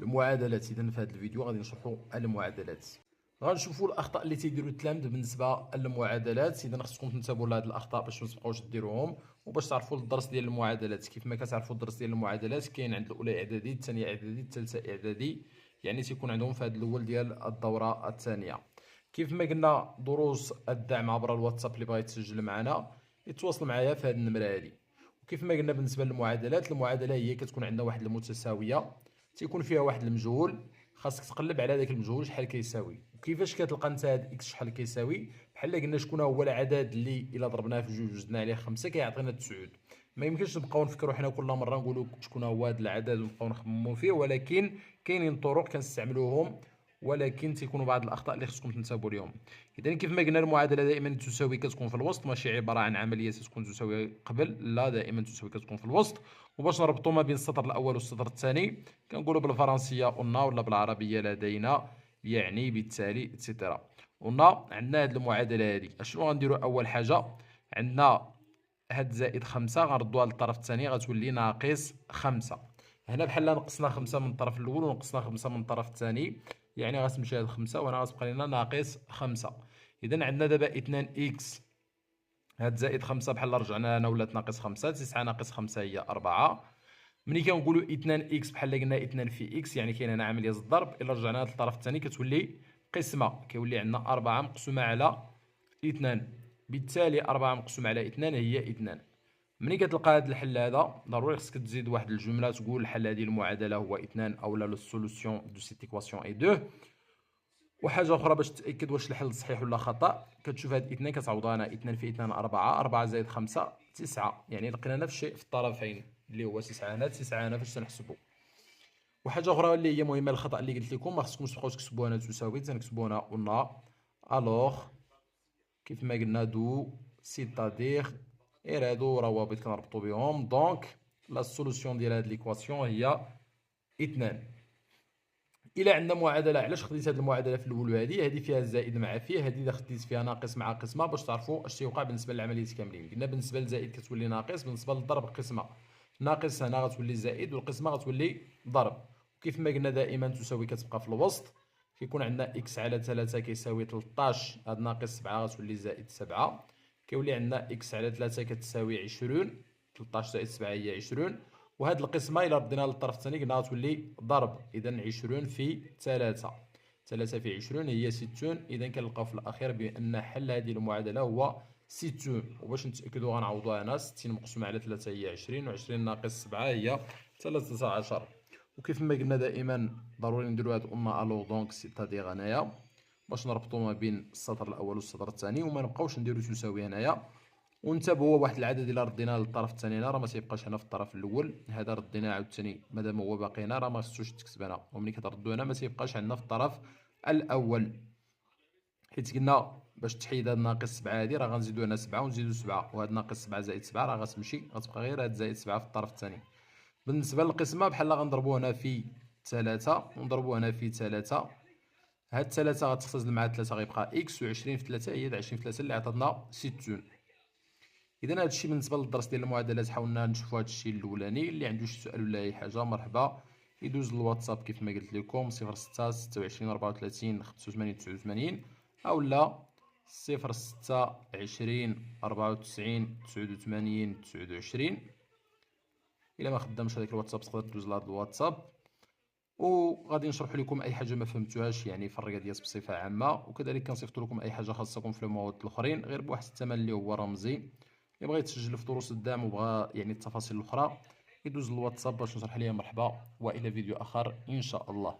المعادلات. اذا في هذا الفيديو غادي نشرحوا المعادلات. غنشوفوا الاخطاء اللي تيديروا التلاميذ بالنسبه للمعادلات. اذا خصكم تنتبهوا لهاد الاخطاء باش ما تبقاوش ديروهم وباش تعرفوا الدرس ديال المعادلات. كيف ما كتعرفوا الدرس ديال المعادلات كاين عند الاولى اعدادي، الثانيه اعدادي، الثالثه اعدادي، يعني تيكون عندهم في هذا الاول ديال الدوره الثانيه. كيف ما قلنا دروس الدعم عبر الواتساب اللي بغا يتسجل معنا يتواصل معايا في هذه النمره هذه. وكيف ما قلنا بالنسبه للمعادلات، المعادله هي كتكون عندنا واحد المتساويه تيكون فيها واحد المجهول، خاصك تقلب على هذاك المجهول شحال كيساوي. وكيفاش كتلقى انت هاد اكس شحال كيساوي؟ بحال قلنا شكون هو العدد اللي الا ضربناه في جوج وزدنا عليه 5 كيعطينا 9. ما يمكنش نبقاو نفكروا حنا كل مره نقولوا شكون هو هذا العدد ونبقاو نخمموا فيه، ولكن كاينين طرق كنستعملوهم، ولكن تيكونوا بعض الاخطاء اللي خصكم تنتبهوا لهم. اذا كيف ما قلنا المعادله دائما تساوي كتكون في الوسط، ماشي عباره عن عمليه تكون تساوي قبل، لا دائما تساوي كتكون في الوسط. وباش نربطوا ما بين السطر الاول والسطر الثاني كنقولوا بالفرنسيه قلنا ولا بالعربيه لدينا، يعني بالتالي اتسيتيرا. قلنا عندنا هذه المعادله هذه اشنو غنديروا؟ اول حاجه عندنا هاد زائد 5 غنردوها للطرف الثاني غتولي ناقص 5. هنا بحال نقصنا 5 من الطرف الاول ونقصنا 5 من الطرف الثاني، يعني غتمشي هاد 5 وهنا غتبقى لنا ناقص 5. اذا عندنا دابا 2 اكس، هاد زائد 5 بحال رجعنا لنا ولات ناقص 5، 9 ناقص 5 هي 4. ملي كنقولوا 2 اكس بحال قلنا 2 في اكس، يعني كاين هنا عمليه الضرب، الا رجعنا للطرف الثاني كتولي قسمه، كيولي عندنا 4 مقسومه على 2، بالتالي 4 مقسومه على 2 هي 2. ملي كتلقى هذا الحل هذا ضروري خصك تزيد واحد الجمله تقول الحل هذه المعادله هو 2 او لا لو سوليوشن دو سيت ايكواسيون اي 2. وحاجه اخرى باش تاكد واش الحل صحيح ولا خطا، كتشوف هاد 2 كتعوضها هنا، 2 في 2 4، 4 زائد 5 9، يعني لقينا نفس الشيء في الطرفين اللي هو 9 هنا 9 هنا فاش تنحسبوا. وحاجه اخرى اللي هي مهمه، الخطا اللي قلت لكم ما خصكمش تبقاو تكتبوا هنا تساوي، تنكتبوا هنا قلنا الوغ كيف ما قلنا دو سيتادير، غير هادو روابط كنربطوا بهم. دونك لا سوليوشن ديال هاد ليكواسيون هي 2. الى عندنا معادله، علاش خديت هاد المعادله في الاول؟ هذه فيها الزائد مع فيه، هذه اذا خديت فيها ناقص مع قسمه باش تعرفوا اش تيوقع بالنسبه للعمليات كاملين. قلنا بالنسبه للزائد كتولي ناقص، بالنسبه للضرب قسمه، ناقص هنا غتولي زائد والقسمه غتولي ضرب. وكيف ما قلنا دائما تساوي كتبقى في الوسط، كيكون عندنا اكس على 3 كيساوي 13، هاد ناقص 7 غتولي زائد 7، كيولي عندنا اكس على 3 كتساوي 20، 13 زائد 7 هي 20. وهاد القسمه الى رديناها للطرف الثاني قلنا غتولي ضرب، اذا 20 في 3، 3 في 20 هي 60. اذا كنلقاو في الاخير بان حل هذه المعادله هو 60. وباش نتاكدوا غنعوضوها هنا، 60 مقسومه على 3 هي 20، و20 ناقص 7 هي 13. وكيف ما قلنا دائما ضروري نديروا هاد قلنا الو دونك سيتادير هنايا باش نربطوا ما بين السطر الاول والسطر الثاني وما نبقاوش نديروا تساوي هنايا. وانتبهوا واحد العدد الا رديناه للطرف الثاني هنا راه ما تيبقاش هنا في الطرف الاول، هذا رديناه عاوتاني مادام هو باقي هنا راه ما خصوش تكتب هنا، وملي كتردوا هنا ما تيبقاش عندنا في الطرف الاول، حيت قلنا باش تحيد هاد ناقص 7 هادي راه غنزيدو هنا 7 ونزيدو 7، وهاد ناقص 7 زائد 7 راه غتمشي غتبقى غير هاد زائد 7 في الطرف الثاني. بالنسبه للقسمه بحال غنضربو هنا في 3 ونضربو هنا في 3، هاد 3 غتختزل مع 3 غيبقى اكس، و20 في 3 هي 20 في 3 اللي عطاتنا 60. اذا هادشي بالنسبه للدرس ديال المعادلات، حاولنا نشوفوا هادشي الاولاني. اللي عنده شي سؤال ولا اي حاجه مرحبا يدوز للواتساب كيف ما قلت لكم 06 26 34 85 89، او لا 06 20 94 89 29. الا ما خدامش هذاك الواتساب تقدر دوز لهاد الواتساب، وغادي نشرح لكم اي حاجه ما فهمتوهاش يعني في الرياضيات بصفه عامه، وكذلك كنصيفط لكم اي حاجه خاصكم في المواد الاخرين غير بواحد الثمن اللي هو رمزي. اللي بغى يتسجل في دروس الدعم وبغى يعني التفاصيل الاخرى يدوز للواتساب باش نشرح ليه. مرحبا والى فيديو اخر ان شاء الله.